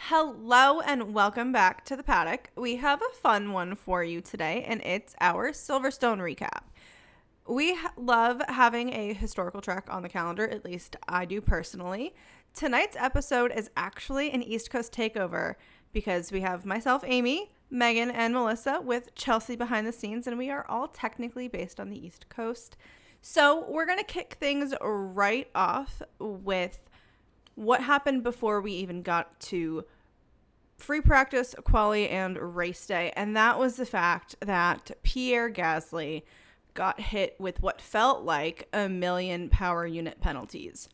Hello and welcome back to the paddock. We have a fun one for you today, and it's our Silverstone recap. We love having a historical track on the calendar, at least I do personally. Tonight's episode is actually an East Coast takeover because we have myself, Amy, Megan, and Melissa with Chelsea behind the scenes, and we are all technically based on the East Coast. So we're going to kick things right off with what happened before we even got to free practice, quali, and race day. And that was the fact that Pierre Gasly got hit with what felt like 1,000,000 power unit penalties,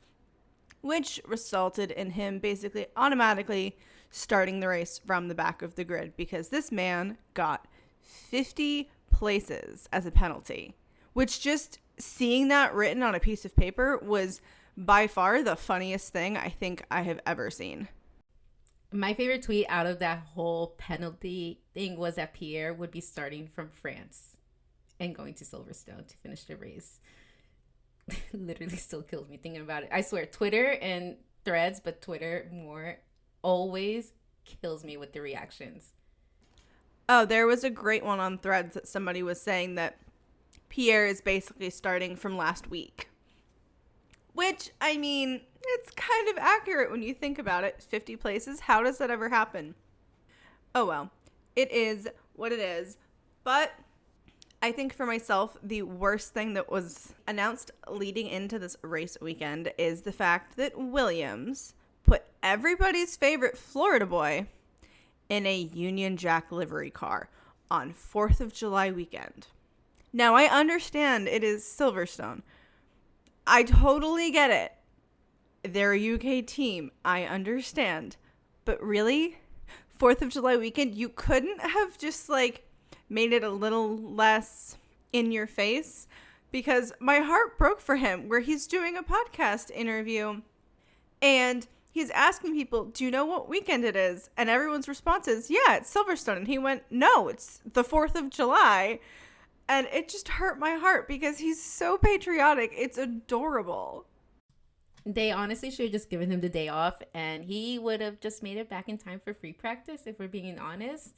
which resulted in him basically automatically starting the race from the back of the grid because this man got 50 places as a penalty, which just seeing that written on a piece of paper was by far the funniest thing I think I have ever seen. My favorite tweet out of that whole penalty thing was that Pierre would be starting from France and going to Silverstone to finish the race. Literally still kills me thinking about it. I swear, Twitter and Threads, but Twitter more, always kills me with the reactions. Oh, there was a great one on Threads that somebody was saying that Pierre is basically starting from last week. Which, I mean, it's kind of accurate when you think about it. 50 places, how does that ever happen? Oh well, it is what it is. But I think for myself, the worst thing that was announced leading into this race weekend is the fact that Williams put everybody's favorite Florida boy in a Union Jack livery car on 4th of July weekend. Now, I understand it is Silverstone. I totally get it. They're a UK team. I understand. But really? 4th of July weekend, you couldn't have just made it a little less in your face? Because my heart broke for him where he's doing a podcast interview and he's asking people, do you know what weekend it is? And everyone's response is, yeah, it's Silverstone. And he went, no, it's the 4th of July. And it just hurt my heart because he's so patriotic. It's adorable. They honestly should have just given him the day off, and he would have just made it back in time for free practice, if we're being honest.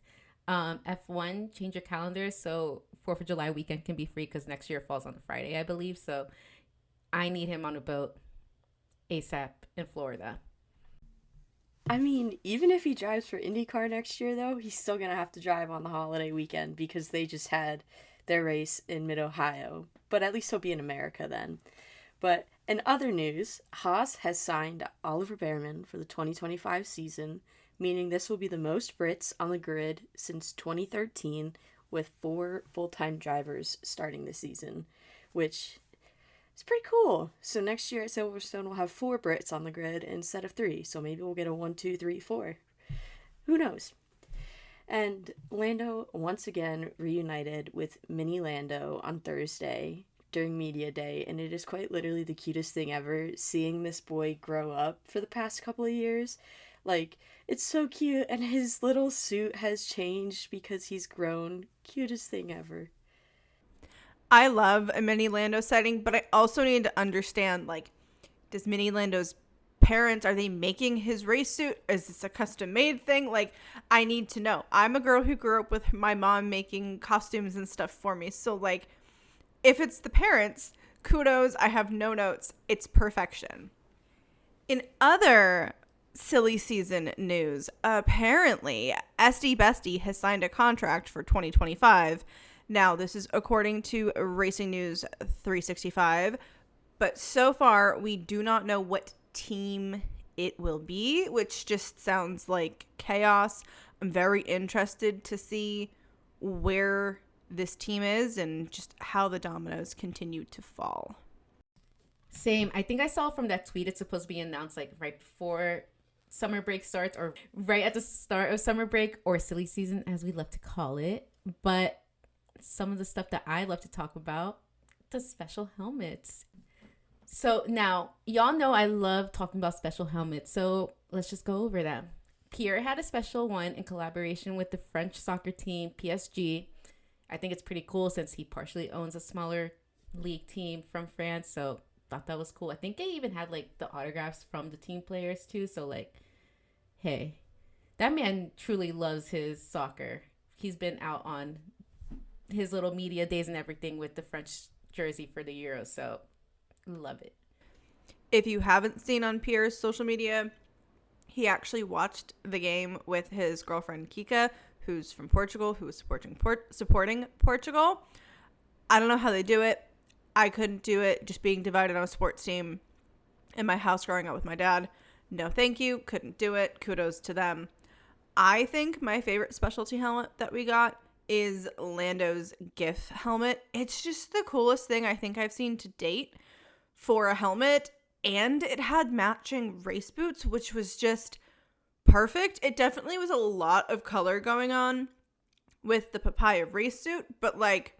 F1, change your calendar so 4th of July weekend can be free because next year falls on a Friday, I believe. So I need him on a boat ASAP in Florida. I mean, even if he drives for IndyCar next year, though, he's still going to have to drive on the holiday weekend because they just had their race in mid-Ohio. But at least he'll be in America then. But in other news, Haas has signed Oliver Bearman for the 2025 season, meaning this will be the most Brits on the grid since 2013, with 4 full-time drivers starting the season, which is pretty cool. So next year at Silverstone, we'll have 4 Brits on the grid instead of 3, so maybe we'll get a 1, 2, 3, 4. Who knows? And Lando once again reunited with Mini Lando on Thursday during media day, and it is quite literally the cutest thing ever seeing this boy grow up for the past couple of years. It's so cute, and his little suit has changed because he's grown. Cutest thing ever. I love a Mini Lando sighting, but I also need to understand, does Mini Lando's parents, are they making his race suit? Is this a custom made thing? I need to know. I'm a girl who grew up with my mom making costumes and stuff for me. So, if it's the parents, kudos. I have no notes. It's perfection. In other silly season news, apparently SD Bestie has signed a contract for 2025. Now, this is according to Racing News 365, but so far we do not know what team it will be, which just sounds like chaos. I'm very interested to see where this team is and just how the dominoes continue to fall. Same. I think I saw from that tweet it's supposed to be announced right before summer break starts, or right at the start of summer break, or silly season as we love to call it. But some of the stuff that I love to talk about, the special helmets. So now, y'all know I love talking about special helmets, so let's just go over them. Pierre had a special one in collaboration with the French soccer team PSG. I think it's pretty cool since he partially owns a smaller league team from France, so thought that was cool. I think they even had the autographs from the team players too, so hey, That man truly loves his soccer. He's been out on his little media days and everything with the French jersey for the Euro, so love it. If you haven't seen on Pierre's social media, he actually watched the game with his girlfriend Kika, who's from Portugal, who was supporting Portugal. I don't know how they do it. I couldn't do it, just being divided on a sports team in my house growing up with my dad. No thank you. Couldn't do it. Kudos to them. I think my favorite specialty helmet that we got is Lando's GIF helmet. It's just the coolest thing I think I've seen to date for a helmet. And it had matching race boots, which was just perfect. It definitely was a lot of color going on with the papaya race suit, but like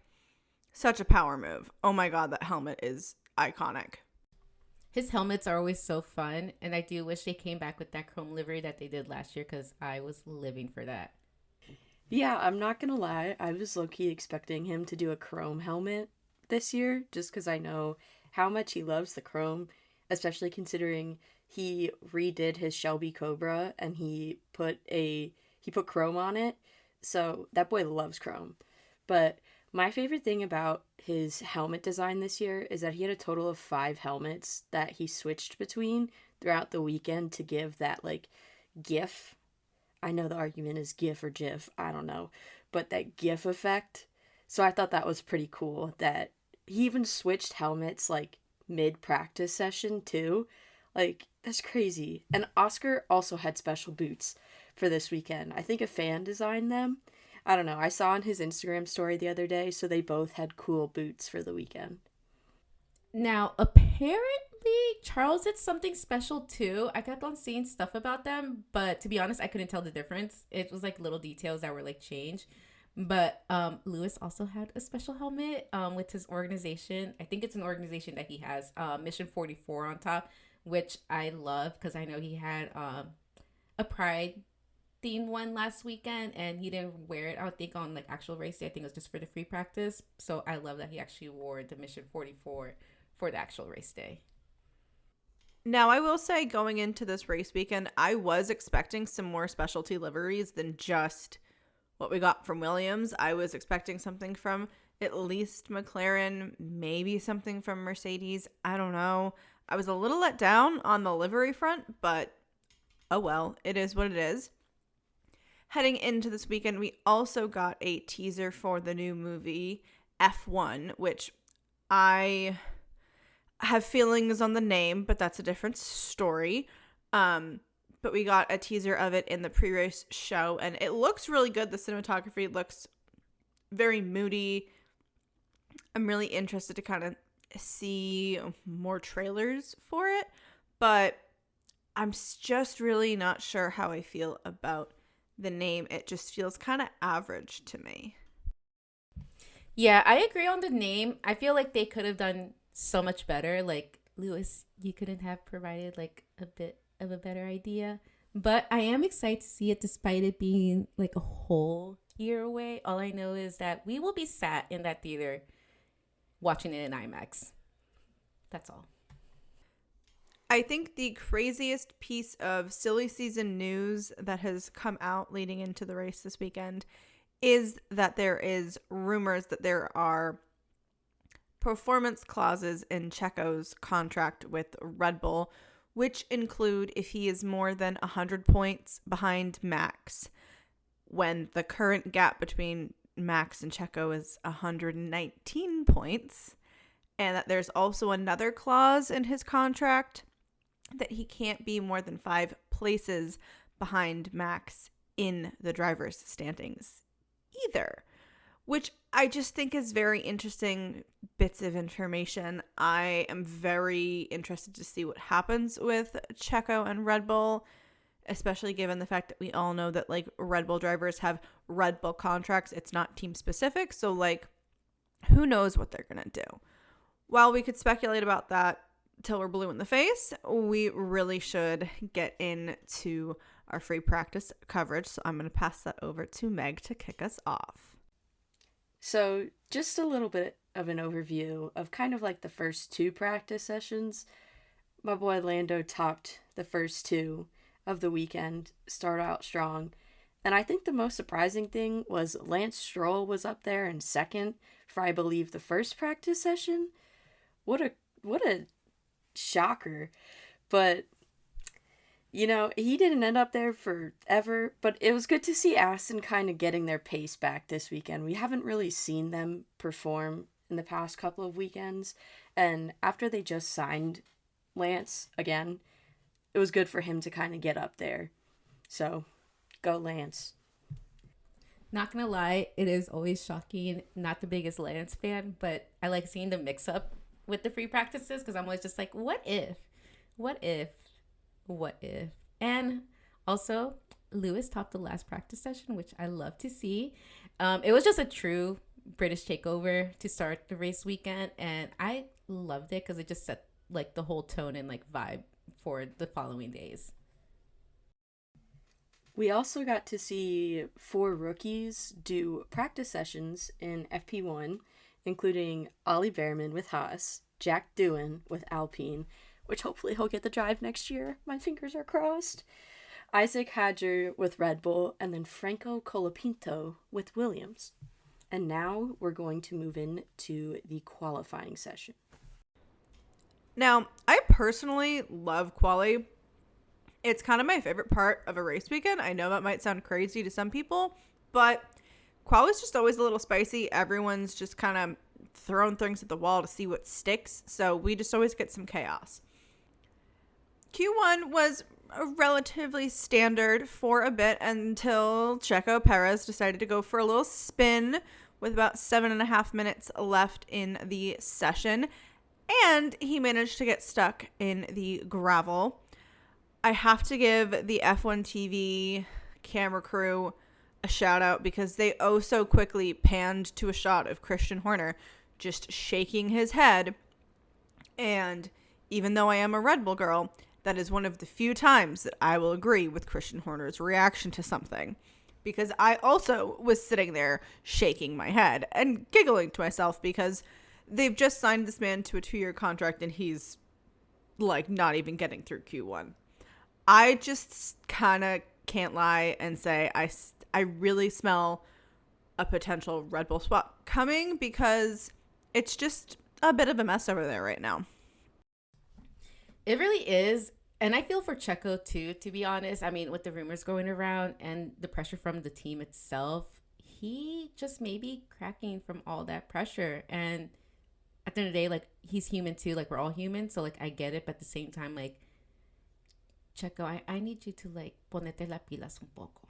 such a power move. Oh my God, that helmet is iconic. His helmets are always so fun, and I do wish they came back with that chrome livery that they did last year because I was living for that. Yeah, I'm not gonna lie. I was low-key expecting him to do a chrome helmet this year, just because I know how much he loves the chrome, especially considering he redid his Shelby Cobra and he put chrome on it. So that boy loves chrome. But my favorite thing about his helmet design this year is that he had a total of 5 helmets that he switched between throughout the weekend to give that like GIF. I know the argument is GIF or GIF, I don't know, but that GIF effect. So I thought that was pretty cool that he even switched helmets like mid-practice session too. Like, that's crazy. And Oscar also had special boots for this weekend. I think a fan designed them. I don't know. I saw on his Instagram story the other day, so they both had cool boots for the weekend. Now, apparently, Charles did something special too. I kept on seeing stuff about them, but to be honest, I couldn't tell the difference. It was like little details that were like changed. But Lewis also had a special helmet with his organization. I think it's an organization that he has, Mission 44 on top, which I love because I know he had a Pride themed one last weekend and he didn't wear it, I would think, on like actual race day. I think it was just for the free practice. So I love that he actually wore the Mission 44 for the actual race day. Now, I will say going into this race weekend, I was expecting some more specialty liveries than just what we got from Williams. I was expecting something from at least McLaren, maybe something from Mercedes. I don't know. I was a little let down on the livery front, but oh well, it is what it is. Heading into this weekend, we also got a teaser for the new movie F1, which I have feelings on the name, but that's a different story. But we got a teaser of it in the pre-race show, and it looks really good. The cinematography looks very moody. I'm really interested to kind of see more trailers for it, but I'm just really not sure how I feel about the name. It just feels kind of average to me. Yeah, I agree on the name. I feel like they could have done so much better. Like, Lewis, you couldn't have provided like a bit of a better idea. But I am excited to see it despite it being like a whole year away. All I know is that we will be sat in that theater watching it in IMAX. That's all. I think the craziest piece of silly season news that has come out leading into the race this weekend is that there is rumors that there are performance clauses in Checo's contract with Red Bull, which include if he is more than 100 points behind Max, when the current gap between Max and Checo is 119 points, and that there's also another clause in his contract that he can't be more than 5 places behind Max in the driver's standings either, which I just think is very interesting bits of information. I am very interested to see what happens with Checo and Red Bull, especially given the fact that we all know that like Red Bull drivers have Red Bull contracts. It's not team specific. So like, who knows what they're going to do? While we could speculate about that till we're blue in the face, we really should get into our free practice coverage. So I'm going to pass that over to Meg to kick us off. So just a little bit of an overview of kind of like the first 2 practice sessions. My boy Lando topped the first 2. of the weekend start out strong. And I think the most surprising thing was Lance Stroll was up there in second for, I believe, the first practice session. What a shocker. But he didn't end up there forever, but it was good to see Aston kind of getting their pace back this weekend. We haven't really seen them perform in the past couple of weekends, and after they just signed Lance again, it was good for him to kind of get up there. So, go Lance. Not gonna lie, it is always shocking. Not the biggest Lance fan, but I like seeing the mix up with the free practices because I'm always just like, what if? And also, Lewis topped the last practice session, which I love to see. It was just a true British takeover to start the race weekend, and I loved it because it just set like the whole tone and like vibe for the following days. We also got to see 4 rookies do practice sessions in FP1, including Ollie Behrman with Haas, Jack Doohan with Alpine, which hopefully he'll get the drive next year. My fingers are crossed. Isaac Hadger with Red Bull, and then Franco Colapinto with Williams. And now we're going to move into the qualifying session. Now, I personally love quali. It's kind of my favorite part of a race weekend. I know that might sound crazy to some people, but quali is just always a little spicy. Everyone's just kind of throwing things at the wall to see what sticks, so we just always get some chaos. Q1 was relatively standard for a bit until Checo Perez decided to go for a little spin with about 7.5 minutes left in the session, and he managed to get stuck in the gravel. I have to give the F1 TV camera crew a shout out because they oh so quickly panned to a shot of Christian Horner just shaking his head. And even though I am a Red Bull girl, that is one of the few times that I will agree with Christian Horner's reaction to something, because I also was sitting there shaking my head and giggling to myself because they've just signed this man to a 2-year contract and he's like not even getting through Q1. I just kind of can't lie and say I really smell a potential Red Bull swap coming because it's just a bit of a mess over there right now. It really is. And I feel for Checo too, to be honest. I mean, with the rumors going around and the pressure from the team itself, he just may be cracking from all that pressure. And at the end of the day, like, he's human too. Like, we're all human. So, like, I get it. But at the same time, like, Checo, I need you to, like, ponete las pilas un poco.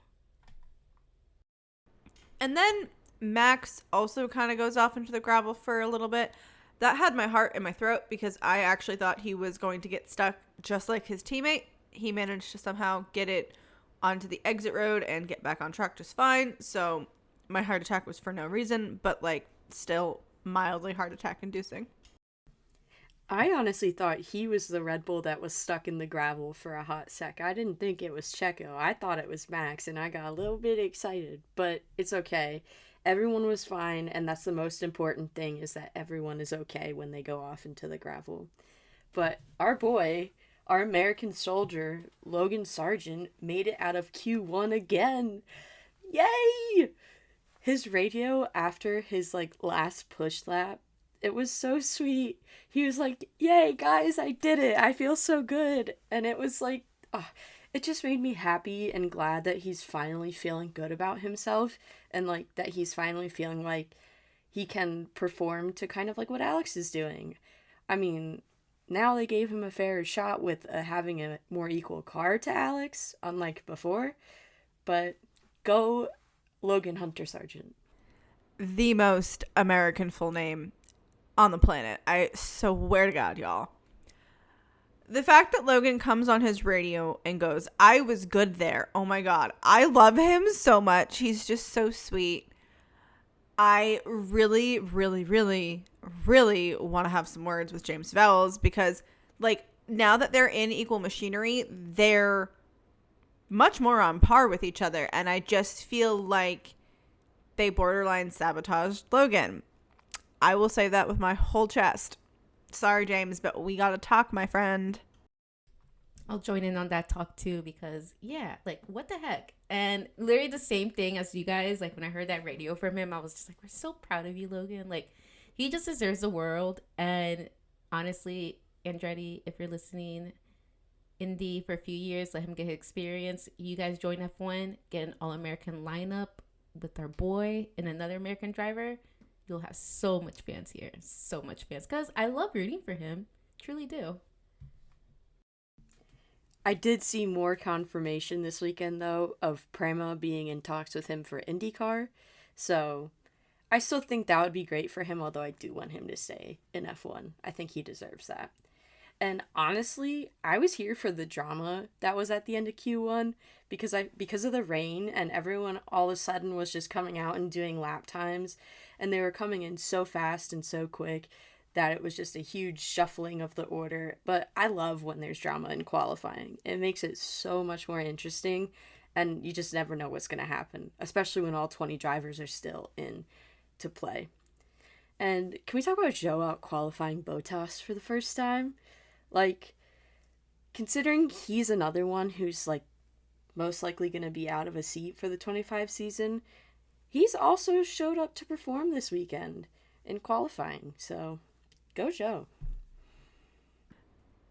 And then Max also kind of goes off into the gravel for a little bit. That had my heart in my throat because I actually thought he was going to get stuck just like his teammate. He managed to somehow get it onto the exit road and get back on track just fine. So my heart attack was for no reason, but like still mildly heart attack inducing. I honestly thought he was the Red Bull that was stuck in the gravel for a hot sec. I didn't think it was Checo. I thought it was Max, and I got a little bit excited, but it's okay. Everyone was fine, and that's the most important thing, is that everyone is okay when they go off into the gravel. But our boy, our American soldier, Logan Sargent, made it out of Q1 again. Yay! His radio after his last push lap, it was so sweet. He was like, "Yay, guys, I did it. I feel so good." And it was like, it just made me happy and glad that he's finally feeling good about himself, and that he's finally feeling like he can perform to kind of like what Alex is doing. I mean, now they gave him a fair shot with having a more equal car to Alex, unlike before. But go Logan Hunter Sargent. The most American full name on the planet. I swear to God, y'all. The fact that Logan comes on his radio and goes, "I was good there." Oh my God. I love him so much. He's just so sweet. I really, really, really, really want to have some words with James Vowles because now that they're in equal machinery, they're much more on par with each other. And I just feel like they borderline sabotaged Logan. I will say that with my whole chest. Sorry, James, but we gotta talk, my friend. I'll join in on that talk too because yeah, like what the heck? And literally the same thing as you guys. Like when I heard that radio from him, I was just like, "We're so proud of you, Logan. Like he just deserves the world." And honestly, Andretti, if you're listening, Indy for a few years, let him get his experience. You guys join F1, get an all-American lineup with our boy and another American driver. You'll have so much fans here, so much fans. Because I love rooting for him, truly do. I did see more confirmation this weekend, though, of Prema being in talks with him for IndyCar. So I still think that would be great for him, although I do want him to stay in F1. I think he deserves that. And honestly, I was here for the drama that was at the end of Q1 because of the rain and everyone all of a sudden was just coming out and doing lap times and they were coming in so fast and so quick that it was just a huge shuffling of the order. But I love when there's drama in qualifying. It makes it so much more interesting and you just never know what's going to happen, especially when all 20 drivers are still in to play. And can we talk about Joe out qualifying Bottas for the first time? Like, considering he's another one who's, like, most likely going to be out of a seat for the 25 season, he's also showed up to perform this weekend in qualifying. So, go Joe.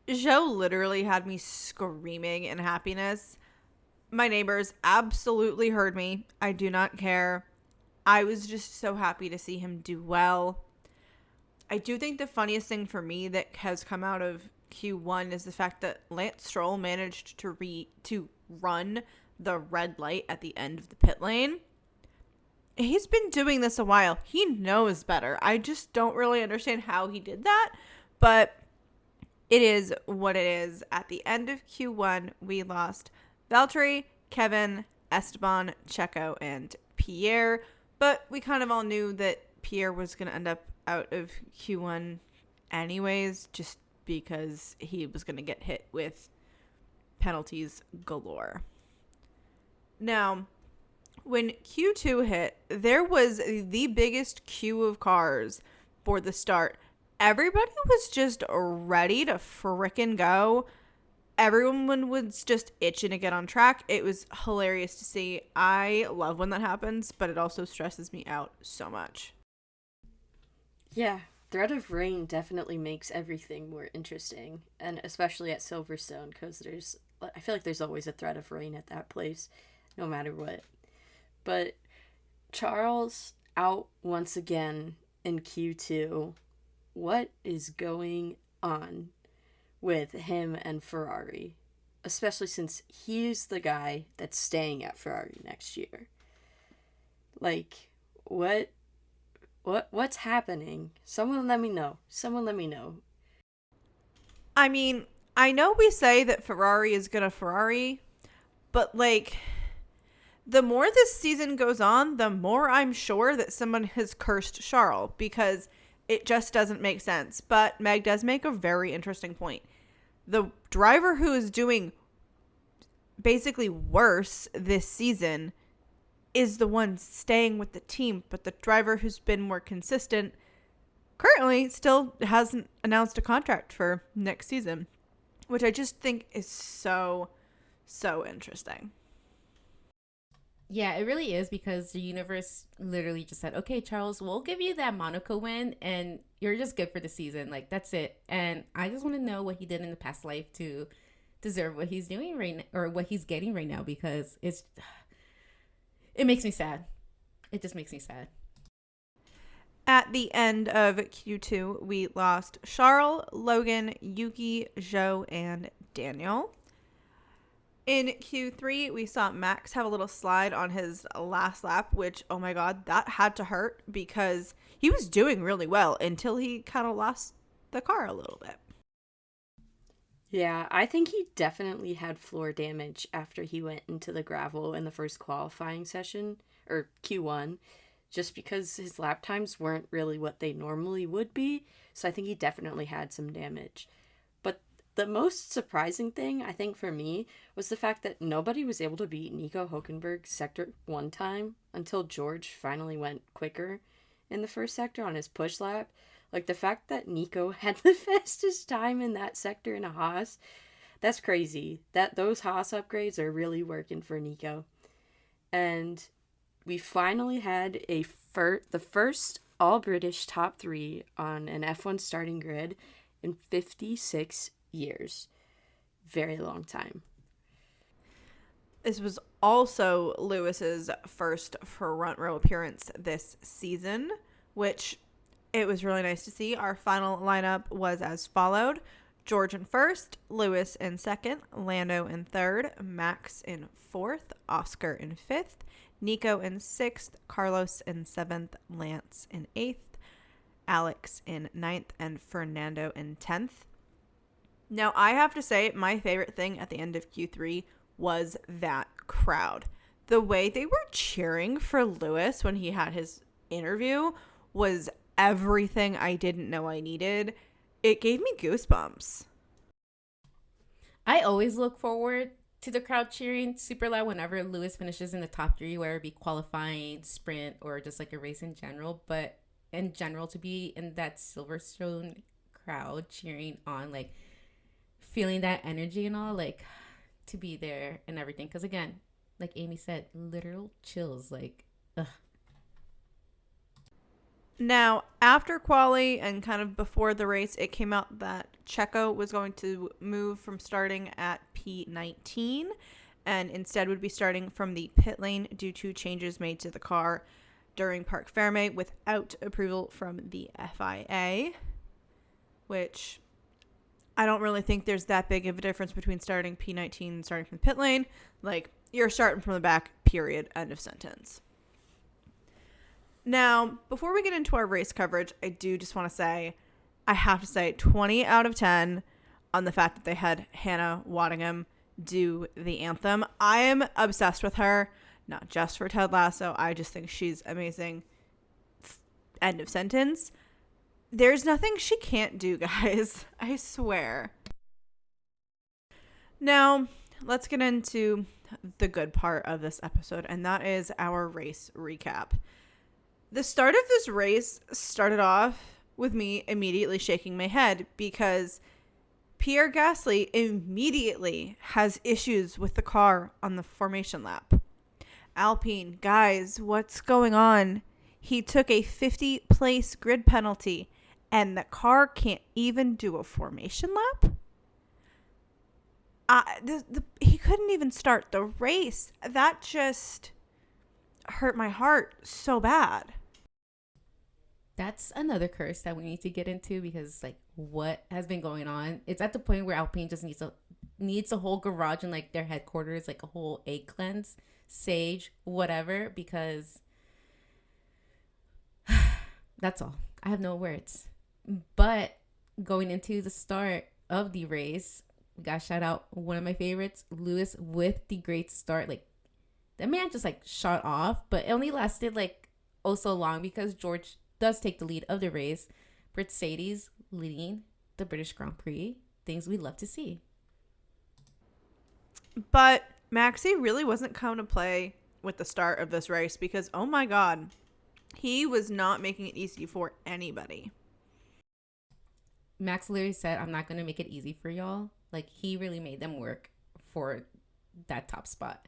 Joe literally had me screaming in happiness. My neighbors absolutely heard me. I do not care. I was just so happy to see him do well. I do think the funniest thing for me that has come out of Q1 is the fact that Lance Stroll managed to run the red light at the end of the pit lane. He's been doing this a while. He knows better. I just don't really understand how he did that, but it is what it is. At the end of Q1, we lost Valtteri, Kevin, Esteban, Checo, and Pierre, but we kind of all knew that Pierre was going to end up out of Q1 anyways, just because he was going to get hit with penalties galore. Now, when Q2 hit, there was the biggest queue of cars for the start. Everybody was just ready to frickin' go. Everyone was just itching to get on track. It was hilarious to see. I love when that happens, but it also stresses me out so much. Yeah, Threat of Rain definitely makes everything more interesting, and especially at Silverstone, because I feel like there's always a threat of rain at that place, no matter what. But Charles out once again in Q2. What is going on with him and Ferrari? Especially since he's the guy that's staying at Ferrari next year. Like, what's happening? Someone let me know. I mean, I know we say that Ferrari is gonna Ferrari, but like, the more this season goes on, the more I'm sure that someone has cursed Charles, because it just doesn't make sense. But Meg does make a very interesting point. The driver who is doing basically worse this season is the one staying with the team, but the driver who's been more consistent currently still hasn't announced a contract for next season, which I just think is so interesting. Yeah, it really is because the universe literally just said, okay, Charles, we'll give you that Monaco win and you're just good for the season. Like, that's it. And I just want to know what he did in the past life to deserve what he's doing right now, or what he's getting right now, because it makes me sad. It just makes me sad. At the end of Q2, we lost Charles, Logan, Yuki, Zhou, and Daniel. In Q3, we saw Max have a little slide on his last lap, which, oh my god, that had to hurt because he was doing really well until he kind of lost the car a little bit. Yeah, I think he definitely had floor damage after he went into the gravel in the first qualifying session, or Q1, just because his lap times weren't really what they normally would be, so I think he definitely had some damage. But the most surprising thing, I think, for me, was the fact that nobody was able to beat Nico Hülkenberg's sector one time until George finally went quicker in the first sector on his push lap. Like, the fact that Nico had the fastest time in that sector in a Haas, That's crazy. Those Haas upgrades are really working for Nico. And we finally had the first all British top 3 on an F1 starting grid in 56 years. Very long time. This was also Lewis's first front row appearance this season, which it was really nice to see. Our final lineup was as followed: George in first, Lewis in second, Lando in third, Max in fourth, Oscar in fifth, Nico in sixth, Carlos in seventh, Lance in eighth, Alex in ninth, and Fernando in 10th. Now, I have to say, my favorite thing at the end of Q3 was that crowd. The way they were cheering for Lewis when he had his interview was everything I didn't know I needed. It gave me goosebumps. I always look forward to the crowd cheering super loud whenever Lewis finishes in the top 3, whether it be qualifying, sprint, or just like a race in general. But in general, to be in that Silverstone crowd cheering on, like feeling that energy and all, like to be there and everything. Because again, like Amy said, literal chills. Like, ugh. Now, after quali and kind of before the race, it came out that Checo was going to move from starting at P19 and instead would be starting from the pit lane due to changes made to the car during Parc Ferme without approval from the FIA, which I don't really think there's that big of a difference between starting P19 and starting from the pit lane. Like, you're starting from the back, period, end of sentence. Now, before we get into our race coverage, I do just want to say, I have to say 20 out of 10 on the fact that they had Hannah Waddingham do the anthem. I am obsessed with her, not just for Ted Lasso. I just think she's amazing. End of sentence. There's nothing she can't do, guys. I swear. Now, let's get into the good part of this episode, and that is our race recap. The start of this race started off with me immediately shaking my head because Pierre Gasly immediately has issues with the car on the formation lap. Alpine, guys, what's going on? He took a 50-place grid penalty and the car can't even do a formation lap? He couldn't even start the race. That just hurt my heart so bad. That's another curse that we need to get into because, like, what has been going on? It's at the point where Alpine just needs a whole garage and like their headquarters, like a whole egg cleanse, sage, whatever. Because that's all. I have no words. But going into the start of the race, we got to shout out one of my favorites, Lewis, with the great start. Like, that man just like shot off, but it only lasted like oh so long because George does take the lead of the race. Mercedes leading the British Grand Prix. Things we love to see. But Maxie really wasn't coming to play with the start of this race because, oh my God, he was not making it easy for anybody. Max literally said, I'm not going to make it easy for y'all. Like, he really made them work for that top spot.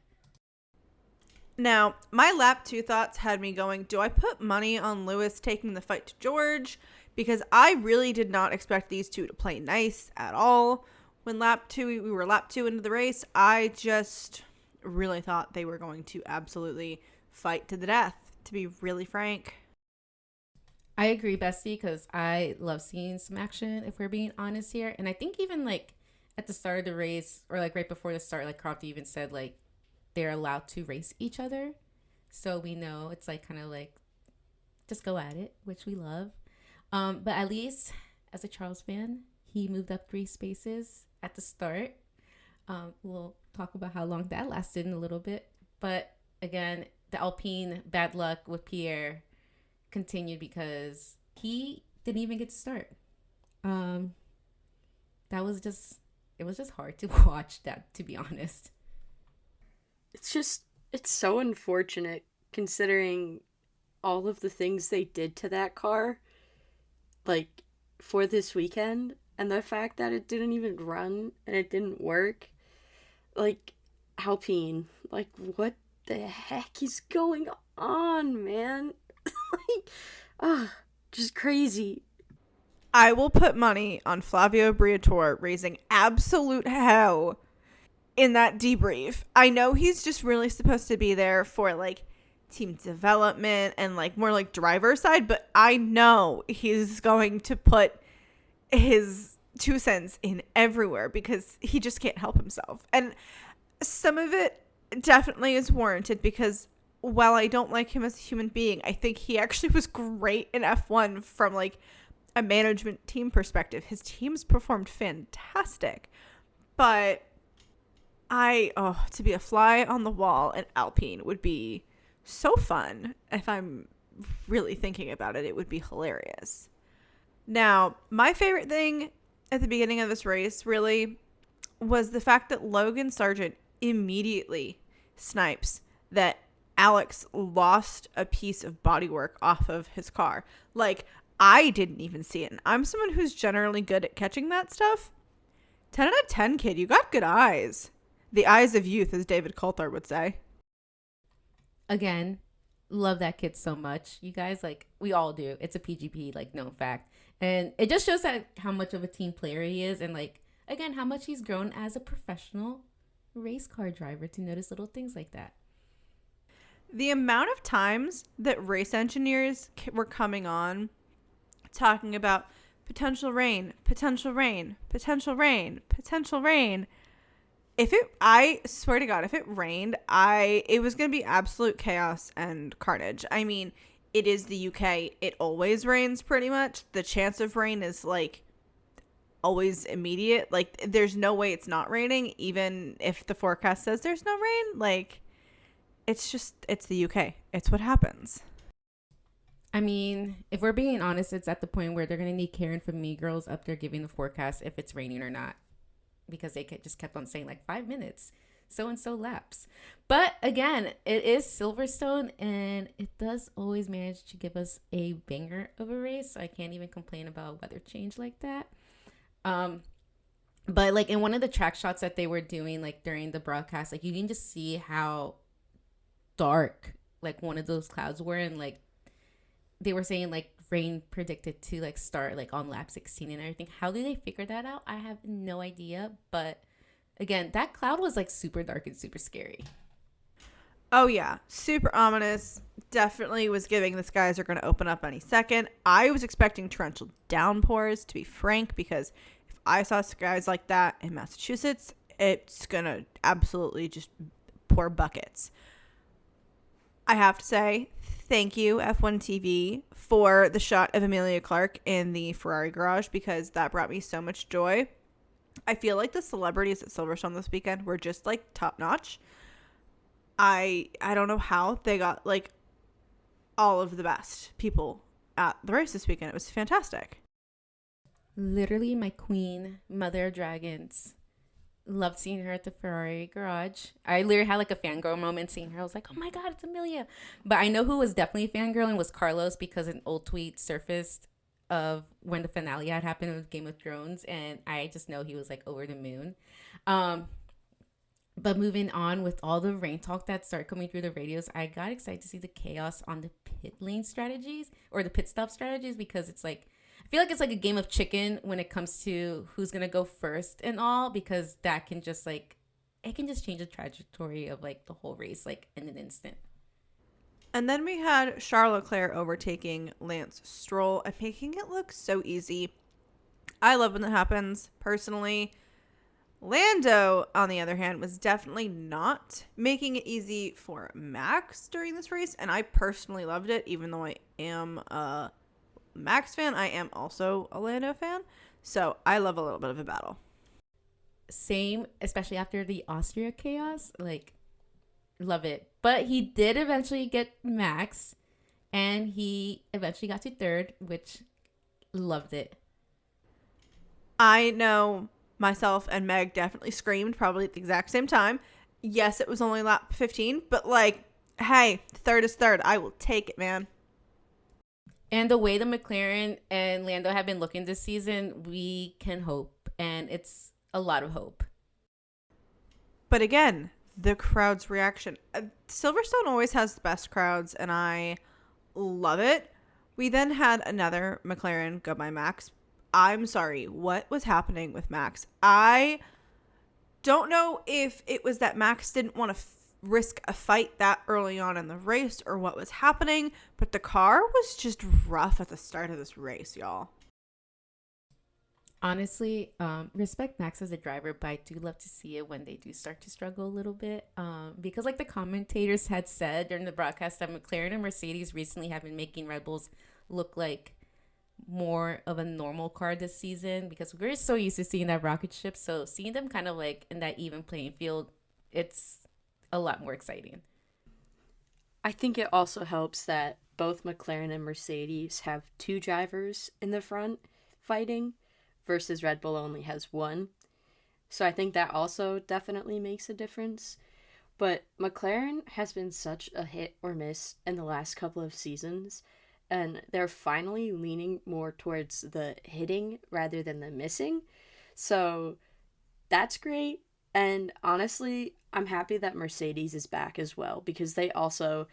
Now, my lap 2 thoughts had me going, do I put money on Lewis taking the fight to George? Because I really did not expect these two to play nice at all. When we were lap 2 into the race, I just really thought they were going to absolutely fight to the death, to be really frank. I agree, Bestie, because I love seeing some action, if we're being honest here. And I think even like at the start of the race, or like right before the start, like Crofty even said, like, they're allowed to race each other. So we know it's like kind of like just go at it, which we love. But at least as a Charles fan, he moved up 3 spaces at the start. We'll talk about how long that lasted in a little bit. But again, the Alpine bad luck with Pierre continued because he didn't even get to start. It was just hard to watch that, to be honest. It's so unfortunate considering all of the things they did to that car, like, for this weekend. And the fact that it didn't even run and it didn't work, like, Alpine, like, what the heck is going on, man? Like, just crazy. I will put money on Flavio Briatore raising absolute hell in that debrief. I know he's just really supposed to be there for like team development and like more like driver side, but I know he's going to put his 2 cents in everywhere because he just can't help himself. And some of it definitely is warranted because while I don't like him as a human being, I think he actually was great in F1 from like a management team perspective. His teams performed fantastic. But to be a fly on the wall in Alpine would be so fun. If I'm really thinking about it, it would be hilarious. Now, my favorite thing at the beginning of this race really was the fact that Logan Sargent immediately snipes that Alex lost a piece of bodywork off of his car. Like, I didn't even see it. And I'm someone who's generally good at catching that stuff. 10 out of 10, kid. You got good eyes. The eyes of youth, as David Coulthard would say. Again, love that kid so much. You guys, like, we all do. It's a PGP, like, known fact. And it just shows that how much of a team player he is. And, like, again, how much he's grown as a professional race car driver to notice little things like that. The amount of times that race engineers were coming on talking about potential rain, potential rain, potential rain, potential rain. I swear to God, if it rained, it was going to be absolute chaos and carnage. I mean, it is the UK. It always rains pretty much. The chance of rain is like always immediate. Like there's no way it's not raining, even if the forecast says there's no rain. Like it's the UK. It's what happens. I mean, if we're being honest, it's at the point where they're going to need Karen from Mean Girls up there giving the forecast if it's raining or not. Because they just kept on saying like 5 minutes, so-and-so laps. But again, it is Silverstone and it does always manage to give us a banger of a race. So I can't even complain about weather change like that. But like in one of the track shots that they were doing like during the broadcast, like you can just see how dark like one of those clouds were, and like they were saying like rain predicted to like start like on lap 16 and everything. How do they figure that out? I have no idea. But again, that cloud was like super dark and super scary. Oh yeah, super ominous. Definitely was giving the skies are going to open up any second. I was expecting torrential downpours, to be frank, because if I saw skies like that in Massachusetts, it's going to absolutely just pour buckets. I have to say, thank you, F1 TV, for the shot of Emilia Clarke in the Ferrari garage, because that brought me so much joy. I feel like the celebrities at Silverstone this weekend were just like top notch. I don't know how they got like all of the best people at the race this weekend. It was fantastic. Literally my queen, Mother of Dragons. Loved seeing her at the Ferrari garage. I literally had like a fangirl moment seeing her. I was like, oh my God, it's Emilia. But I know who was definitely fangirling was Carlos, because an old tweet surfaced of when the finale had happened with Game of Thrones. And I just know he was like over the moon. But moving on with all the rain talk that started coming through the radios, I got excited to see the chaos on the pit lane strategies or the pit stop strategies, because it's like, I feel like it's like a game of chicken when it comes to who's going to go first and all, because that can just like, it can just change the trajectory of like the whole race, like in an instant. And then we had Charles Leclerc overtaking Lance Stroll and making it look so easy. I love when that happens, personally. Lando, on the other hand, was definitely not making it easy for Max during this race, and I personally loved it. Even though I am a Max fan, I am also a Lando fan, so I love a little bit of a battle. Same, especially after the Austria chaos, like, love it. But he did eventually get Max, and he eventually got to third, which loved it. I know myself and Meg definitely screamed probably at the exact same time. Yes, it was only lap 15, but like, hey, third is third. I will take it, man. And the way the McLaren and Lando have been looking this season, we can hope. And it's a lot of hope. But again, the crowd's reaction. Silverstone always has the best crowds, and I love it. We then had another McLaren go by Max. I'm sorry, what was happening with Max? I don't know if it was that Max didn't want to risk a fight that early on in the race or what was happening, but the car was just rough at the start of this race, y'all. Honestly, respect Max as a driver, but I do love to see it when they do start to struggle a little bit. Because like the commentators had said during the broadcast that McLaren and Mercedes recently have been making Red Bulls look like more of a normal car this season, because we're so used to seeing that rocket ship. So seeing them kind of like in that even playing field, it's a lot more exciting. I think it also helps that both McLaren and Mercedes have two drivers in the front fighting versus Red Bull only has one. So I think that also definitely makes a difference. But McLaren has been such a hit or miss in the last couple of seasons, and they're finally leaning more towards the hitting rather than the missing. So that's great. And honestly, I'm happy that Mercedes is back as well, because they also,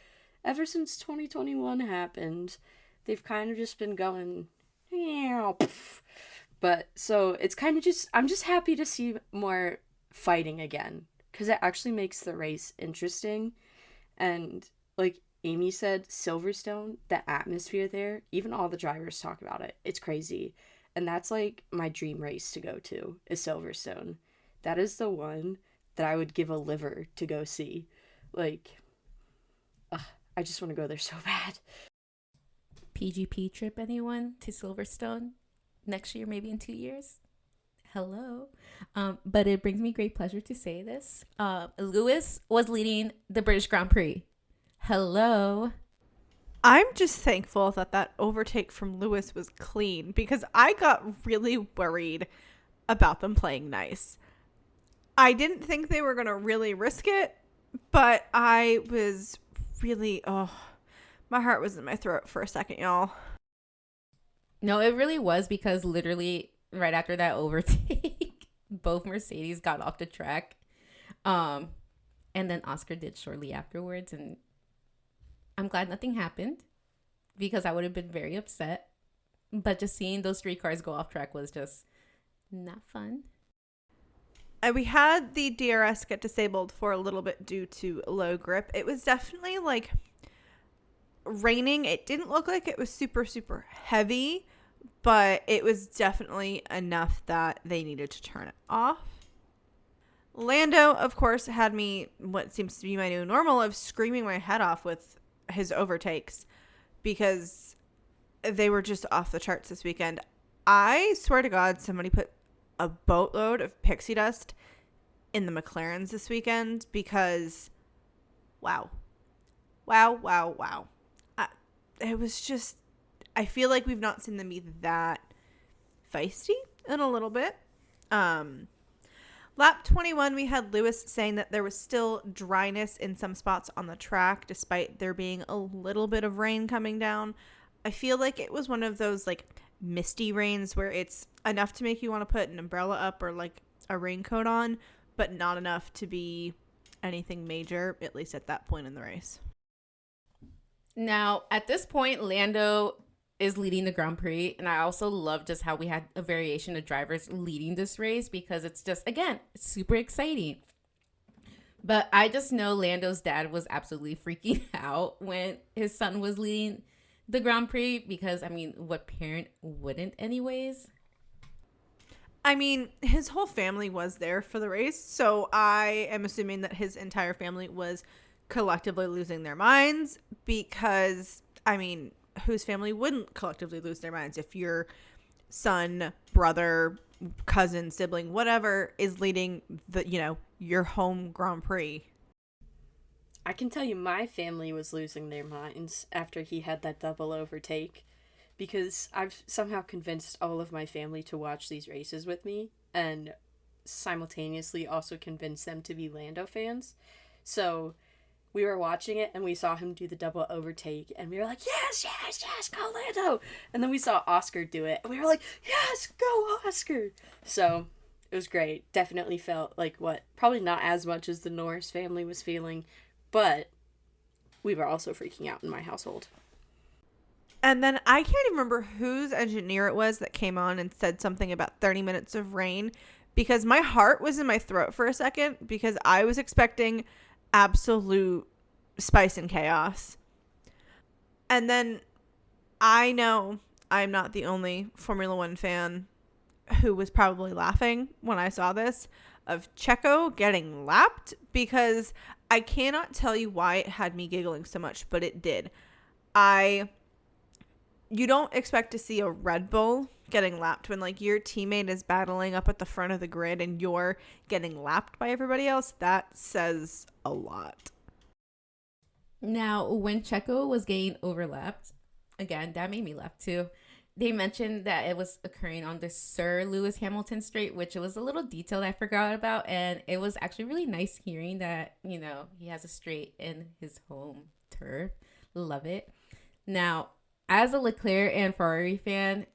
ever since 2021 happened, they've kind of just been going, yeah. But so it's kind of just, I'm just happy to see more fighting again, because it actually makes the race interesting. And like Amy said, Silverstone, the atmosphere there, even all the drivers talk about it. It's crazy. And that's like my dream race to go to, is Silverstone. That is the one that I would give a liver to go see. Like, I just want to go there so bad. PGP trip, anyone, to Silverstone next year, maybe in 2 years? Hello. But it brings me great pleasure to say this. Lewis was leading the British Grand Prix. Hello. I'm just thankful that that overtake from Lewis was clean, because I got really worried about them playing nice. I didn't think they were going to really risk it, but I was really, my heart was in my throat for a second, y'all. No, it really was, because literally right after that overtake, both Mercedes got off the track. And then Oscar did shortly afterwards. And I'm glad nothing happened, because I would have been very upset. But just seeing those three cars go off track was just not fun. And we had the DRS get disabled for a little bit due to low grip. It was definitely like raining. It didn't look like it was super, super heavy, but it was definitely enough that they needed to turn it off. Lando, of course, had me what seems to be my new normal of screaming my head off with his overtakes, because they were just off the charts this weekend. I swear to God, somebody put a boatload of pixie dust in the McLarens this weekend, because wow. It was just, I feel like we've not seen them be that feisty in a little bit. Lap 21, we had Lewis saying that there was still dryness in some spots on the track, despite there being a little bit of rain coming down. I feel like it was one of those like misty rains where it's enough to make you want to put an umbrella up or like a raincoat on, but not enough to be anything major, at least at that point in the race. Now, at this point, Lando is leading the Grand Prix, and I also love just how we had a variation of drivers leading this race, because it's just, again, super exciting. But I just know Lando's dad was absolutely freaking out when his son was leading the Grand Prix, because, I mean, what parent wouldn't anyways? I mean, his whole family was there for the race, so I am assuming that his entire family was collectively losing their minds, because, I mean, whose family wouldn't collectively lose their minds if your son, brother, cousin, sibling, whatever is leading the, your home Grand Prix? I can tell you my family was losing their minds after he had that double overtake, because I've somehow convinced all of my family to watch these races with me, and simultaneously also convinced them to be Lando fans. So we were watching it and we saw him do the double overtake and we were like, yes, yes, yes, go Lando. And then we saw Oscar do it and we were like, yes, go Oscar. So it was great. Definitely felt like probably not as much as the Norris family was feeling, but we were also freaking out in my household. And then I can't even remember whose engineer it was that came on and said something about 30 minutes of rain, because my heart was in my throat for a second because I was expecting absolute spice and chaos. And then I know I'm not the only Formula One fan who was probably laughing when I saw this of Checo getting lapped, because I cannot tell you why it had me giggling so much, but it did. You don't expect to see a Red Bull getting lapped when like your teammate is battling up at the front of the grid and you're getting lapped by everybody else. That says a lot. Now, when Checo was getting overlapped, again, that made me laugh too. They mentioned that it was occurring on the Sir Lewis Hamilton Straight, which was a little detail I forgot about. And it was actually really nice hearing that, you know, he has a straight in his home turf. Love it. Now, as a Leclerc and Ferrari fan,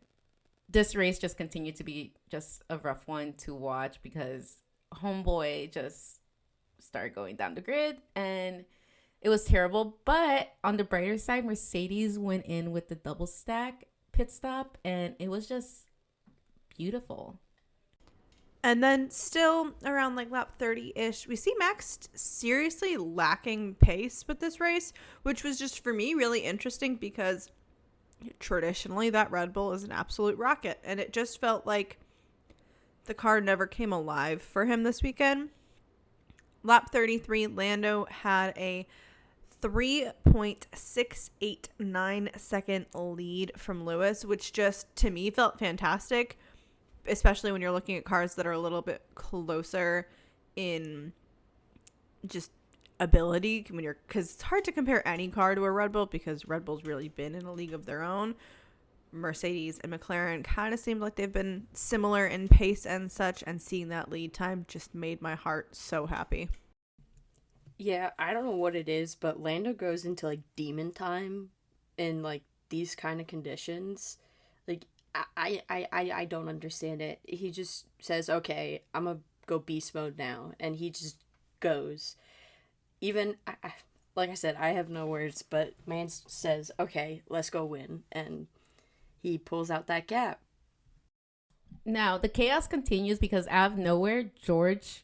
this race just continued to be just a rough one to watch because homeboy just started going down the grid and it was terrible. But on the brighter side, Mercedes went in with the double stack pit stop and it was just beautiful. And then still around like lap 30-ish, we see Max seriously lacking pace with this race, which was just for me really interesting because traditionally that Red Bull is an absolute rocket, and it just felt like the car never came alive for him this weekend. Lap 33, Lando had a 3.689 second lead from Lewis, which just to me felt fantastic, especially when you're looking at cars that are a little bit closer in just ability, because it's hard to compare any car to a Red Bull because Red Bull's really been in a league of their own. Mercedes and McLaren kind of seemed like they've been similar in pace and such, and seeing that lead time just made my heart so happy. Yeah, I don't know what it is, but Lando goes into like demon time in like these kind of conditions. Like I don't understand it. He just says, okay, I'm gonna go beast mode now, and he just goes. Even, like I said, I have no words, but man says, okay, let's go win. And he pulls out that gap. Now, the chaos continues because out of nowhere, George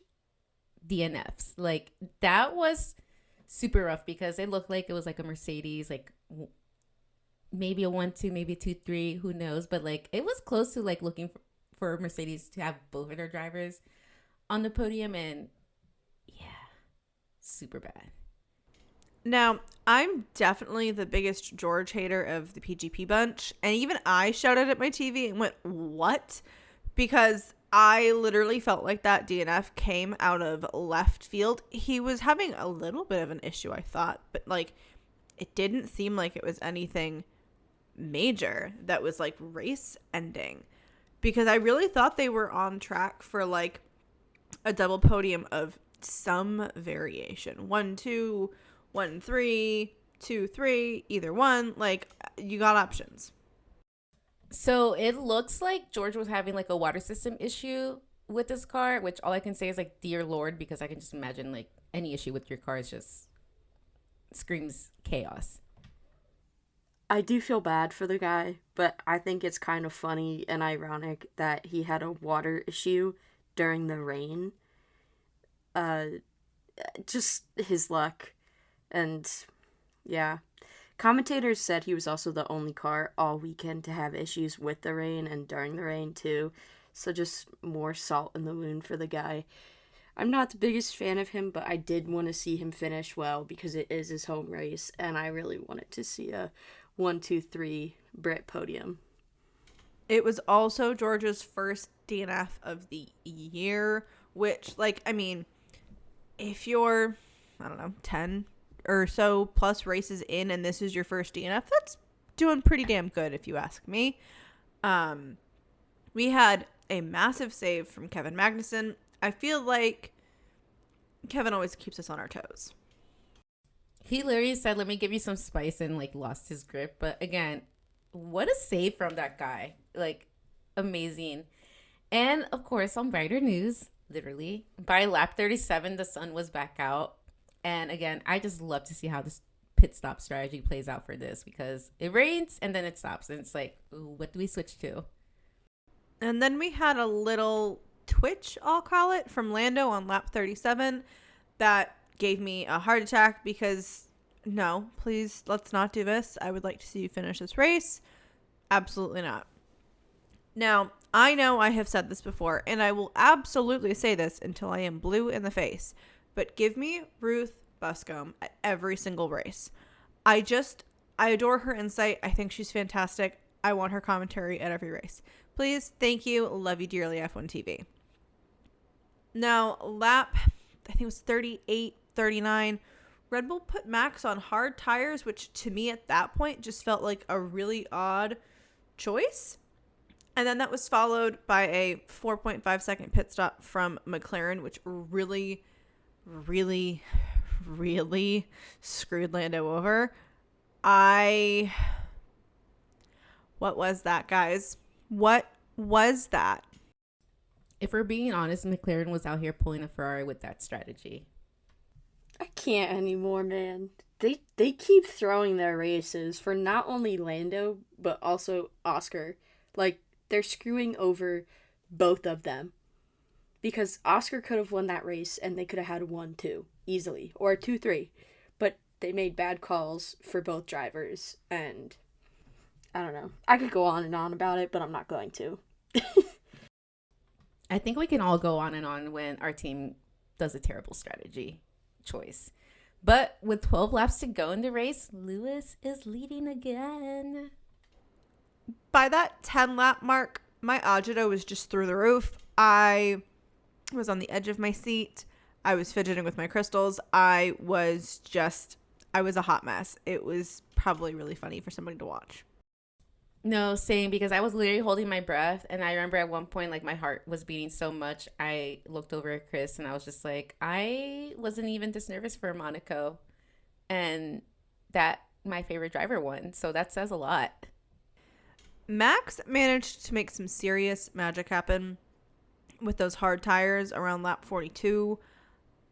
DNFs. Like, that was super rough because it looked like it was like a Mercedes, like maybe a 1-2, maybe a 2-3, who knows. But, like, it was close to, like, looking for Mercedes to have both of their drivers on the podium, and super bad. Now, I'm definitely the biggest George hater of the PGP bunch, and even I shouted at my TV and went, what? Because I literally felt like that DNF came out of left field. He was having a little bit of an issue, I thought, but like it didn't seem like it was anything major that was like race ending, because I really thought they were on track for like a double podium of some variation. 1-2, 1-3, 2-3, either one. Like, you got options. So it looks like George was having like a water system issue with this car, which all I can say is like, dear Lord, because I can just imagine like any issue with your car is just screams chaos. I do feel bad for the guy, but I think it's kind of funny and ironic that he had a water issue during the rain. Just his luck. And yeah, commentators said he was also the only car all weekend to have issues with the rain and during the rain too, so just more salt in the wound for the guy. I'm not the biggest fan of him, but I did want to see him finish well because it is his home race, and I really wanted to see a 1-2-3 Brit podium. It was also George's first DNF of the year, which, like, I mean, if you're, I don't know, 10 or so plus races in and this is your first DNF, that's doing pretty damn good if you ask me. We had a massive save from Kevin Magnussen. I feel like Kevin always keeps us on our toes. He literally said, "Let me give you some spice," and like lost his grip. But again, what a save from that guy! Like, amazing. And of course, on brighter news, literally by lap 37, the sun was back out. And again, I just love to see how this pit stop strategy plays out for this, because it rains and then it stops, and it's like, ooh, what do we switch to? And then we had a little twitch, I'll call it, from Lando on lap 37 that gave me a heart attack because no, please, let's not do this. I would like to see you finish this race. Absolutely not. Now, I know I have said this before, and I will absolutely say this until I am blue in the face, but give me Ruth Buscombe at every single race. I adore her insight. I think she's fantastic. I want her commentary at every race. Please, thank you. Love you dearly, F1 TV. Now, lap, I think it was 38, 39. Red Bull put Max on hard tires, which to me at that point just felt like a really odd choice. And then that was followed by a 4.5 second pit stop from McLaren, which really, really, really screwed Lando over. What was that, guys? What was that? If we're being honest, McLaren was out here pulling a Ferrari with that strategy. I can't anymore, man. They keep throwing their races for not only Lando, but also Oscar. Like, they're screwing over both of them. Because Oscar could have won that race, and they could have had 1-2 easily, or 2-3. But they made bad calls for both drivers, and I don't know. I could go on and on about it, but I'm not going to. I think we can all go on and on when our team does a terrible strategy choice. But with 12 laps to go in the race, Lewis is leading again. By that 10 lap mark, my agita was just through the roof. I was on the edge of my seat. I was fidgeting with my crystals. I was a hot mess. It was probably really funny for somebody to watch. No, same, because I was literally holding my breath, and I remember at one point, like, my heart was beating so much, I looked over at Chris, and I was just like, I wasn't even this nervous for Monaco, and that my favorite driver won, so that says a lot. Max managed to make some serious magic happen with those hard tires around lap 42.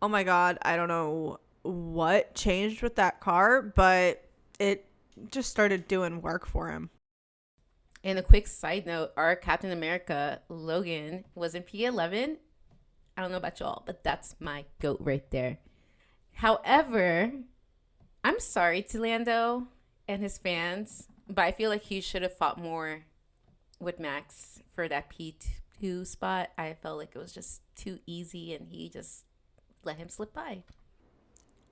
Oh my god, I don't know what changed with that car, but it just started doing work for him. And a quick side note, our Captain America, Logan, was in P11. I don't know about y'all, but that's my GOAT right there. However, I'm sorry to Lando and his fans, but I feel like he should have fought more with Max for that P2 spot. I felt like it was just too easy, and he just let him slip by.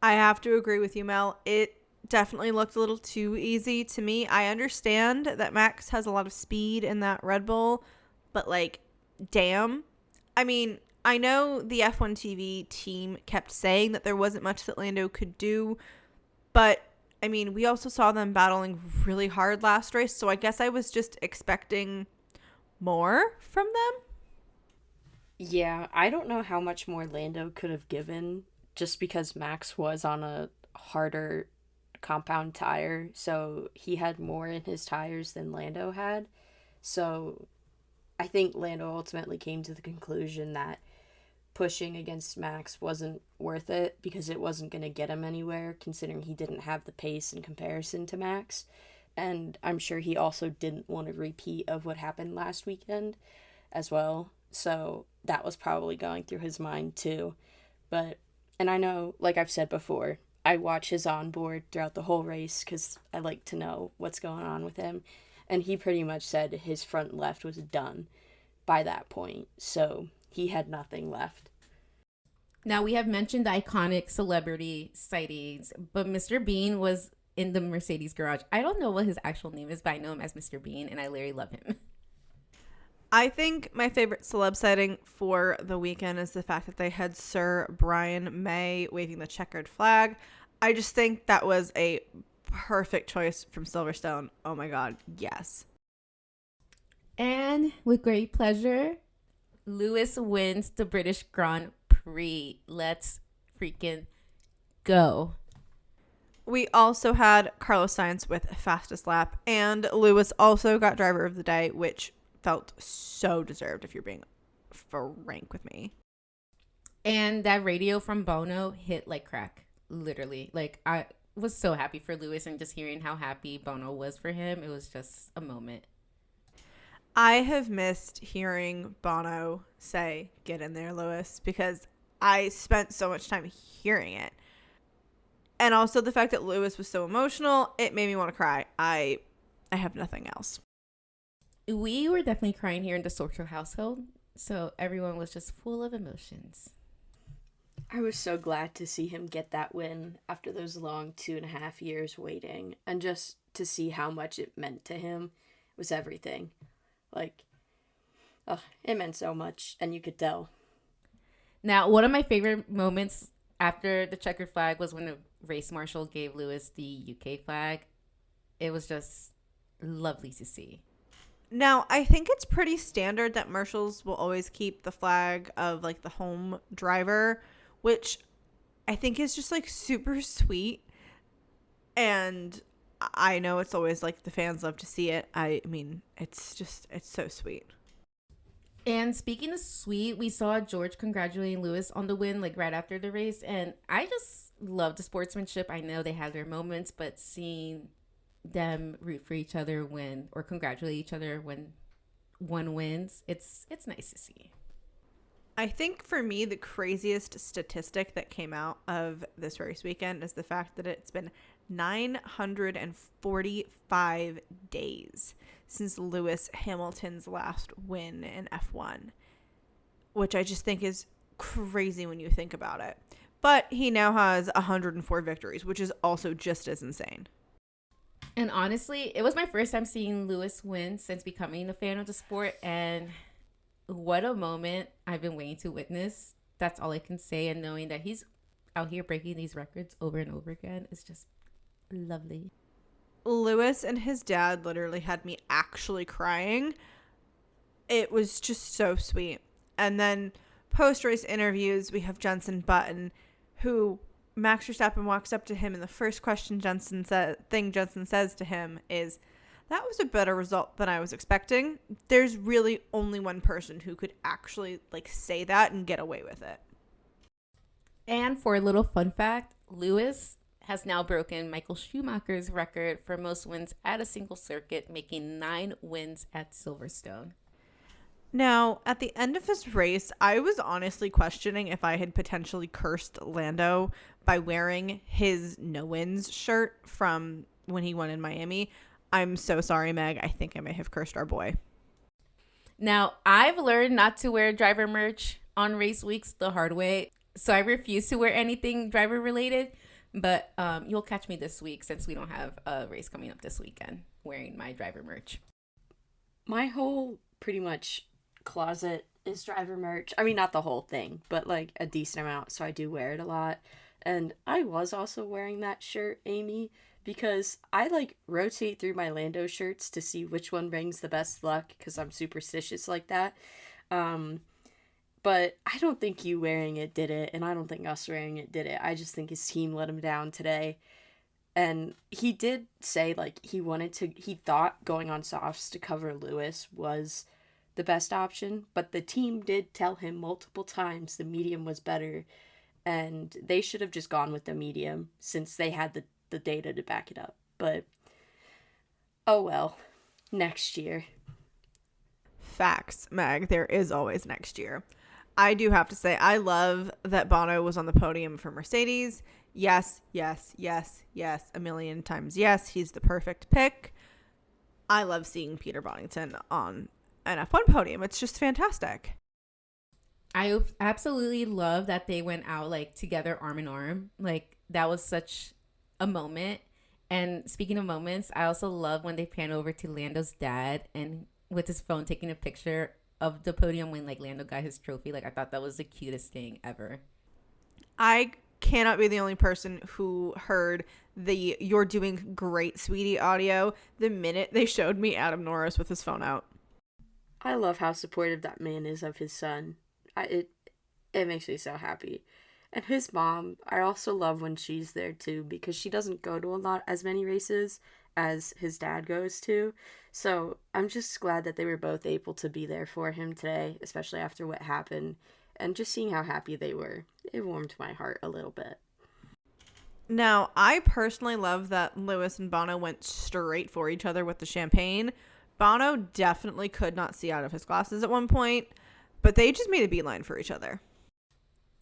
I have to agree with you, Mel. It definitely looked a little too easy to me. I understand that Max has a lot of speed in that Red Bull, but like, damn. I mean, I know the F1 TV team kept saying that there wasn't much that Lando could do, but I mean, we also saw them battling really hard last race, so I guess I was just expecting more from them. Yeah, I don't know how much more Lando could have given just because Max was on a harder compound tire, so he had more in his tires than Lando had. So I think Lando ultimately came to the conclusion that pushing against Max wasn't worth it because it wasn't going to get him anywhere, considering he didn't have the pace in comparison to Max. And I'm sure he also didn't want a repeat of what happened last weekend as well. So that was probably going through his mind too. And I know, like I've said before, I watch his onboard throughout the whole race because I like to know what's going on with him. And he pretty much said his front left was done by that point. So he had nothing left. Now, we have mentioned the iconic celebrity sightings, but Mr. Bean was in the Mercedes garage. I don't know what his actual name is, but I know him as Mr. Bean, and I literally love him. I think my favorite celeb sighting for the weekend is the fact that they had Sir Brian May waving the checkered flag. I just think that was a perfect choice from Silverstone. Oh my god, yes. And with great pleasure, Lewis wins the British Grand Prix. Let's freaking go. We also had Carlos Sainz with fastest lap, and Lewis also got driver of the day, which felt so deserved if you're being frank with me. And that radio from Bono hit like crack, literally. Like, I was so happy for Lewis, and just hearing how happy Bono was for him, it was just a moment. I have missed hearing Bono say, "Get in there, Lewis," because I spent so much time hearing it. And also the fact that Lewis was so emotional, it made me want to cry. I have nothing else. We were definitely crying here in the social household, so everyone was just full of emotions. I was so glad to see him get that win after those long 2.5 years waiting, and just to see how much it meant to him was everything. Like, it meant so much, and you could tell. Now, one of my favorite moments after the checkered flag was when the race marshal gave Lewis the UK flag. It was just lovely to see. Now, I think it's pretty standard that marshals will always keep the flag of like the home driver, which I think is just like super sweet. And I know it's always like the fans love to see it. I mean, it's so sweet. And speaking of sweet, we saw George congratulating Lewis on the win like right after the race, and I just love the sportsmanship. I know they had their moments, but seeing them root for each other or congratulate each other when one wins, it's nice to see. I think for me, the craziest statistic that came out of this race weekend is the fact that it's been 945 days since Lewis Hamilton's last win in F1, which I just think is crazy when you think about it. But he now has 104 victories, which is also just as insane. And honestly, it was my first time seeing Lewis win since becoming a fan of the sport, and what a moment I've been waiting to witness. That's all I can say, and knowing that he's out here breaking these records over and over again is just lovely. Lewis and his dad literally had me actually crying. It was just so sweet. And then post-race interviews, we have Jenson Button, who Max Verstappen walks up to him, and the first Jenson says to him is, "That was a better result than I was expecting." There's really only one person who could actually like say that and get away with it. And for a little fun fact, Lewis has now broken Michael Schumacher's record for most wins at a single circuit, making 9 wins at Silverstone. Now, at the end of his race, I was honestly questioning if I had potentially cursed Lando by wearing his no-wins shirt from when he won in Miami. I'm so sorry, Meg. I think I may have cursed our boy. Now, I've learned not to wear driver merch on race weeks the hard way, so I refuse to wear anything driver related. But you'll catch me this week, since we don't have a race coming up this weekend, wearing my driver merch. My whole pretty much closet is driver merch. I mean, not the whole thing, but like a decent amount, so I do wear it a lot. And I was also wearing that shirt, Amy, because I like rotate through my Lando shirts to see which one brings the best luck, because I'm superstitious like that. But I don't think you wearing it did it, and I don't think us wearing it did it. I just think his team let him down today. And he did say, like, he thought going on softs to cover Lewis was the best option, but the team did tell him multiple times the medium was better, and they should have just gone with the medium since they had the data to back it up. But, oh well, next year. Facts, Meg. There is always next year. I do have to say, I love that Bono was on the podium for Mercedes. Yes, yes, yes, yes. A million times yes. He's the perfect pick. I love seeing Peter Bonington on an F1 podium. It's just fantastic. I absolutely love that they went out like together, arm in arm. Like, that was such a moment. And speaking of moments, I also love when they pan over to Lando's dad and with his phone taking a picture of the podium when like Lando got his trophy. Like, I thought that was the cutest thing ever. I cannot be the only person who heard the "you're doing great, sweetie" audio the minute they showed me Adam Norris with his phone out. I love how supportive that man is of his son. It makes me so happy. And his mom, I also love when she's there too, because she doesn't go to as many races as his dad goes to. So I'm just glad that they were both able to be there for him today, especially after what happened. And just seeing how happy they were, it warmed my heart a little bit. Now, I personally love that Lewis and Bono went straight for each other with the champagne. Bono definitely could not see out of his glasses at one point, but they just made a beeline for each other.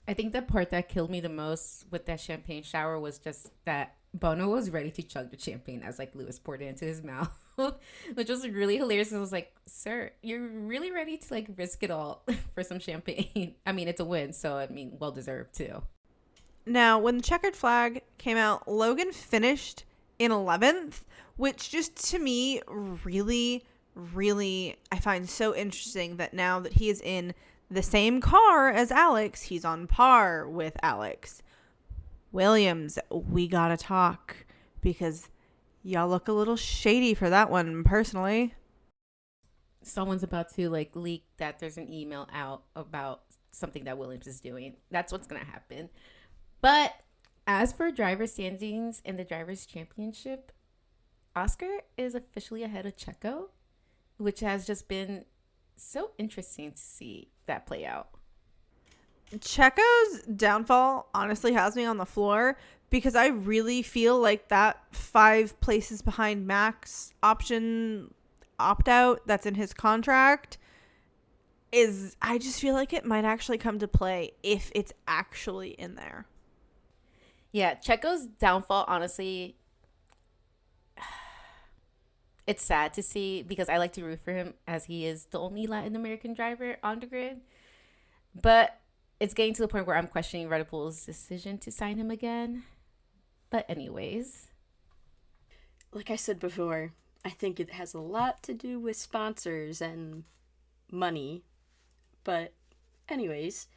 I think the part that killed me the most with that champagne shower was just that Bono was ready to chug the champagne as like Lewis poured it into his mouth, which was really hilarious. I was like, sir, you're really ready to like risk it all for some champagne. I mean, it's a win, so I mean, well deserved too. Now, when the checkered flag came out, Logan finished in 11th, which just to me really, really, I find so interesting that now that he is in the same car as Alex, he's on par with Alex. Williams, we gotta talk because y'all look a little shady for that one, personally. Someone's about to like leak that there's an email out about something that Williams is doing. That's what's gonna happen. But as for driver standings in the Drivers' Championship, Oscar is officially ahead of Checo, which has just been so interesting to see that play out. Checo's downfall honestly has me on the floor because I really feel like that 5 places behind Max option opt-out that's in his contract I just feel like it might actually come to play if it's actually in there. Yeah, Checo's downfall, honestly, it's sad to see because I like to root for him as he is the only Latin American driver on the grid. But it's getting to the point where I'm questioning Red Bull's decision to sign him again. But anyways. Like I said before, I think it has a lot to do with sponsors and money. But anyways,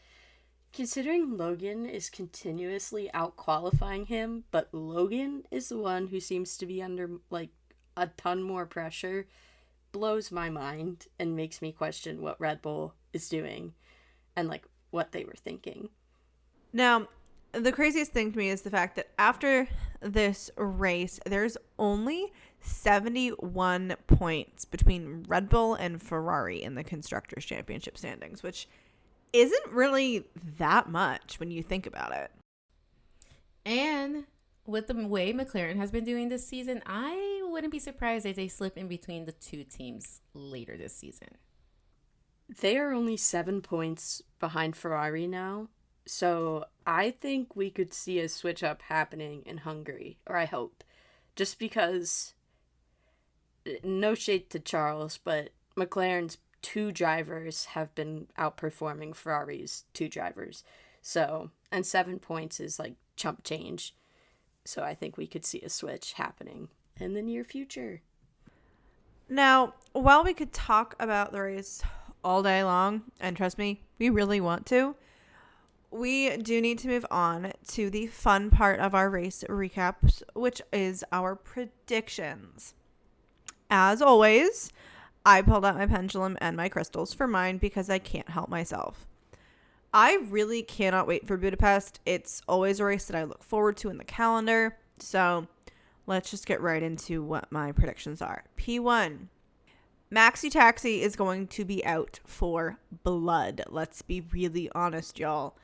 considering Logan is continuously out-qualifying him, but Logan is the one who seems to be under, like, a ton more pressure, blows my mind and makes me question what Red Bull is doing and, like, what they were thinking. Now, the craziest thing to me is the fact that after this race, there's only 71 points between Red Bull and Ferrari in the Constructors' Championship standings, which isn't really that much when you think about it. And with the way McLaren has been doing this season, I wouldn't be surprised if they slip in between the two teams later this season. They are only 7 points behind Ferrari now, so I think we could see a switch up happening in Hungary, or I hope. Just because, no shade to Charles, but McLaren's 2 drivers have been outperforming Ferrari's 2 drivers. So, and 7 points is like chump change. So I think we could see a switch happening in the near future. Now, while we could talk about the race all day long, and trust me, we really want to, we do need to move on to the fun part of our race recaps, which is our predictions. As always, I pulled out my pendulum and my crystals for mine because I can't help myself. I really cannot wait for Budapest. It's always a race that I look forward to in the calendar. So let's just get right into what my predictions are. P1. Maxi Taxi is going to be out for blood. Let's be really honest, y'all.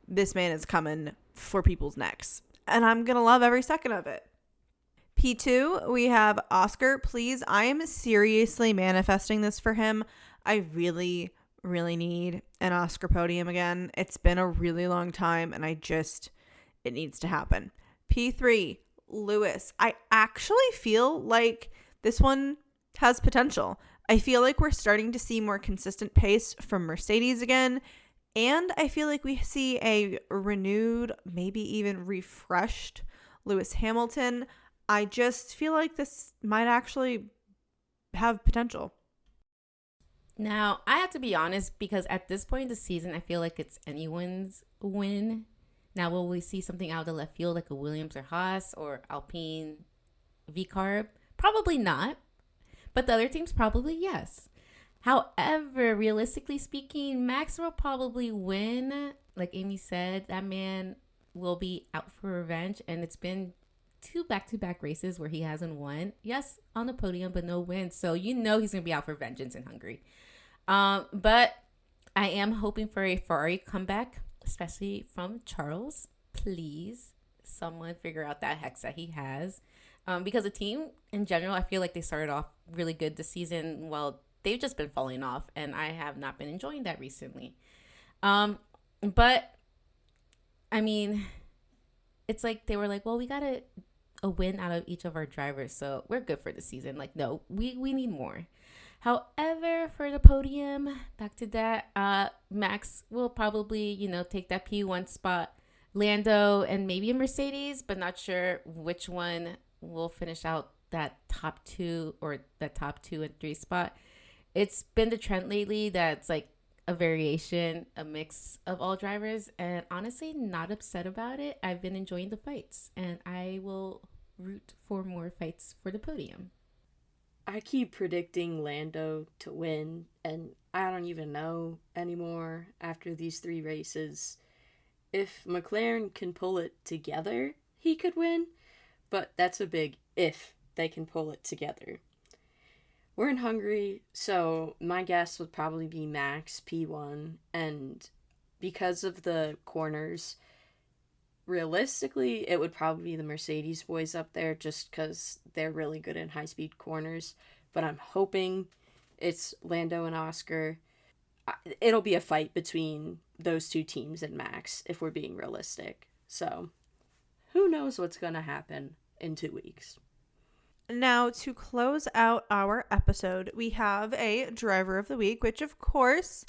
This man is coming for people's necks. And I'm going to love every second of it. P2, we have Oscar. Please, I am seriously manifesting this for him. I really, really need an Oscar podium again. It's been a really long time and it needs to happen. P3, Lewis. I actually feel like this one has potential. I feel like we're starting to see more consistent pace from Mercedes again. And I feel like we see a renewed, maybe even refreshed Lewis Hamilton. I just feel like this might actually have potential. Now, I have to be honest because at this point in the season, I feel like it's anyone's win. Now, will we see something out of the left field like a Williams or Haas or Alpine V-Carb? Probably not. But the other teams, probably yes. However, realistically speaking, Max will probably win like Amy said, that man will be out for revenge. And it's been 2 back-to-back races where he hasn't won. Yes, on the podium, but no wins. So he's going to be out for vengeance in Hungary. But I am hoping for a Ferrari comeback, especially from Charles. Please, someone figure out that hex that he has. Because the team in general, I feel like they started off really good this season. Well, they've just been falling off, and I have not been enjoying that recently. But I mean, it's like they were like, well, we got a win out of each of our drivers, so we're good for the season. Like, no, we need more. However, for the podium, back to that, Max will probably, take that P1 spot. Lando and maybe a Mercedes, but not sure which one will finish out that top 2 or the top 2 and 3 spot. It's been the trend lately that's like a variation, a mix of all drivers, and honestly, not upset about it. I've been enjoying the fights, and I will root for more fights for the podium. I keep predicting Lando to win, and I don't even know anymore after these 3 races. If McLaren can pull it together, he could win, but that's a big if they can pull it together. We're in Hungary, so my guess would probably be Max P1, and because of the corners, realistically, it would probably be the Mercedes boys up there just because they're really good in high-speed corners, but I'm hoping it's Lando and Oscar. It'll be a fight between those 2 teams and Max, if we're being realistic. So, who knows what's going to happen in 2 weeks. Now, to close out our episode, we have a driver of the week, which of course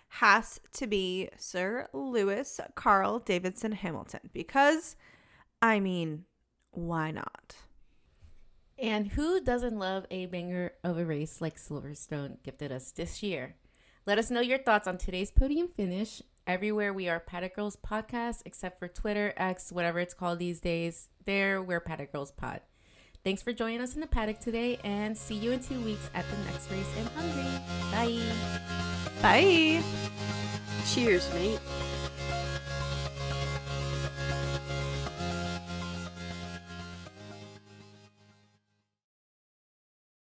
has to be Sir Lewis Carl Davidson Hamilton, because, I mean, why not? And who doesn't love a banger of a race like Silverstone gifted us this year? Let us know your thoughts on today's podium finish. Everywhere we are Paddock Girls Podcast, except for Twitter, X, whatever it's called these days. There, we're Paddock Girls Pod. Thanks for joining us in the paddock today, and see you in 2 weeks at the next race in Hungary. Bye. Bye. Cheers, mate.